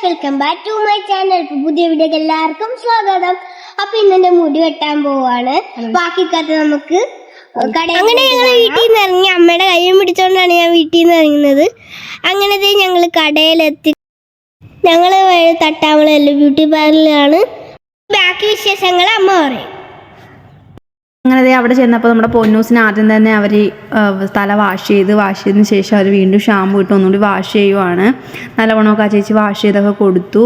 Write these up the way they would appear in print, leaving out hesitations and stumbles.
Welcome back to my channel. പുതിയ വീഡിയോക്ക് എല്ലാവർക്കും സ്വാഗതം. അപ്പൊ ഇന്നെ മുടി വെട്ടാൻ പോവാണ്. ബാക്കി കഥ നമുക്ക് അങ്ങനെ ഞങ്ങൾ വീട്ടിൽ നിന്ന് ഇറങ്ങി. അമ്മയുടെ കൈയും പിടിച്ചോണ്ടാണ് ഞാൻ വീട്ടിൽ നിന്ന് ഇറങ്ങുന്നത്. അങ്ങനത്തെ ഞങ്ങൾ കടയിലെത്തി. ഞങ്ങൾ തട്ടാമല ബ്യൂട്ടി പാർലറിലാണ്. ബാക്കി വിശേഷങ്ങൾ അമ്മ പറയും. അങ്ങനെ അവിടെ ചെന്നപ്പോൾ നമ്മുടെ പൊന്നൂസിന് ആദ്യം തന്നെ അവർ തല വാഷ് ചെയ്തതിന് ശേഷം അവർ വീണ്ടും ഷാമ്പു ഇട്ട് ഒന്നുകൂടി വാഷ് ചെയ്യുവാണ്. നല്ലവണ്ണമൊക്കെ ആ ചേച്ചി വാഷ് ചെയ്തൊക്കെ കൊടുത്തു.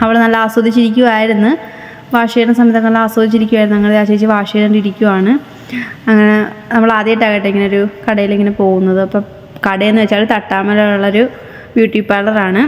അവൾ നല്ല ആസ്വദിച്ചിരിക്കുമായിരുന്നു. വാഷ് ചെയ്യുന്ന സമയത്തൊക്കെ നല്ല ആസ്വദിച്ചിരിക്കുമായിരുന്നു. അങ്ങനെ ആ ചേച്ചി വാഷ് ചെയ്തുകൊണ്ടിരിക്കുവാണ്. അങ്ങനെ നമ്മൾ ആദ്യമായിട്ടാകട്ടെ ഇങ്ങനെ ഒരു കടയിലിങ്ങനെ പോകുന്നത്. അപ്പം കടയെന്ന് വെച്ചാൽ തട്ടാമലുള്ളൊരു ബ്യൂട്ടി പാർലറാണ്.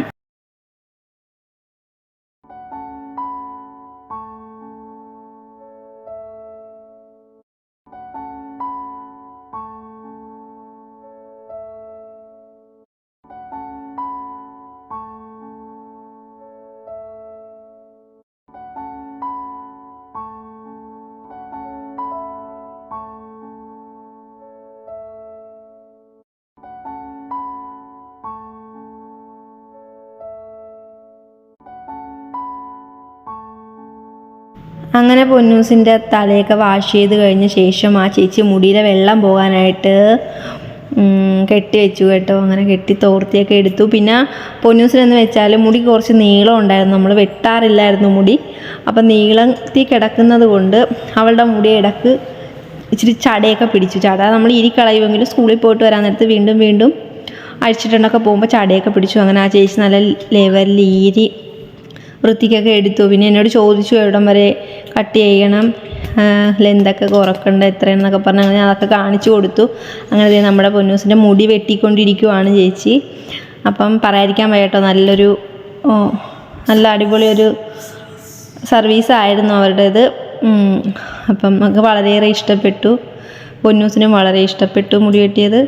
അങ്ങനെ പൊന്നൂസിൻ്റെ തലയൊക്കെ വാഷ് ചെയ്ത് കഴിഞ്ഞ ശേഷം ആ ചേച്ചി മുടിയിലെ വെള്ളം പോകാനായിട്ട് കെട്ടി വെച്ചു കേട്ടോ. അങ്ങനെ കെട്ടി തോർത്തിയൊക്കെ എടുത്തു. പിന്നെ പൊന്നൂസിനെന്ന് വെച്ചാൽ മുടി കുറച്ച് നീളം ഉണ്ടായിരുന്നു. നമ്മൾ വെട്ടാറില്ലായിരുന്നു മുടി. അപ്പം നീളത്തിൽ കിടക്കുന്നത് കൊണ്ട് അവളുടെ മുടി ഇടക്ക് ഇച്ചിരി ചടയൊക്കെ പിടിച്ചു. ചട നമ്മൾ ഇരിക്കളയുമെങ്കിലും സ്കൂളിൽ പോയിട്ട് വരാൻ നേരത്ത് വീണ്ടും അഴിച്ചിട്ടുണ്ടൊക്കെ പോകുമ്പോൾ ചടയൊക്കെ പിടിച്ചു. അങ്ങനെ ആ ചേച്ചി നല്ല ലെവലിൽ ഈരി വൃത്തിക്കൊക്കെ എടുത്തു. പിന്നെ എന്നോട് ചോദിച്ചു എവിടം വരെ കട്ട് ചെയ്യണം, ലെന്തൊക്കെ കുറക്കണ്ട എത്രയെന്നൊക്കെ പറഞ്ഞ് അങ്ങനെ അതൊക്കെ കാണിച്ചു കൊടുത്തു. അങ്ങനെ നമ്മുടെ പൊന്നൂസിൻ്റെ മുടി വെട്ടിക്കൊണ്ടിരിക്കുവാണ് ചേച്ചി. അപ്പം പറയാതിരിക്കാൻ വയ്യട്ടോ, നല്ല അടിപൊളി ഒരു സർവീസായിരുന്നു അവരുടേത്. അപ്പം നമുക്ക് വളരെയേറെ ഇഷ്ടപ്പെട്ടു. പൊന്നൂസിനും വളരെ ഇഷ്ടപ്പെട്ടു മുടി വെട്ടിയത്.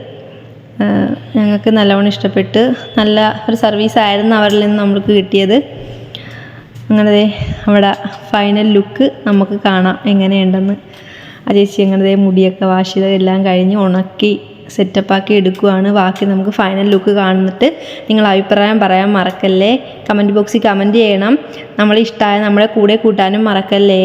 ഞങ്ങൾക്ക് നല്ലവണ്ണം ഇഷ്ടപ്പെട്ട്. നല്ല ഒരു സർവീസായിരുന്നു അവരിൽ നിന്ന് നമുക്ക് കിട്ടിയത്. അങ്ങനെ അവിടെ ഫൈനൽ ലുക്ക് നമുക്ക് കാണാം എങ്ങനെയുണ്ടെന്ന്. ആ ചേച്ചി അങ്ങനെ മുടിയൊക്കെ വാഷ് ചെയ്തെല്ലാം കഴിഞ്ഞ് ഉണക്കി സെറ്റപ്പാക്കി എടുക്കുകയാണ്. ബാക്കി നമുക്ക് ഫൈനൽ ലുക്ക് കാണുന്നിട്ട് നിങ്ങൾ അഭിപ്രായം പറയാൻ മറക്കല്ലേ. കമൻറ്റ് ബോക്സിൽ കമൻറ്റ് ചെയ്യണം. നമ്മളെ ഇഷ്ടമായ നമ്മളെ കൂടെ കൂട്ടാനും മറക്കല്ലേ.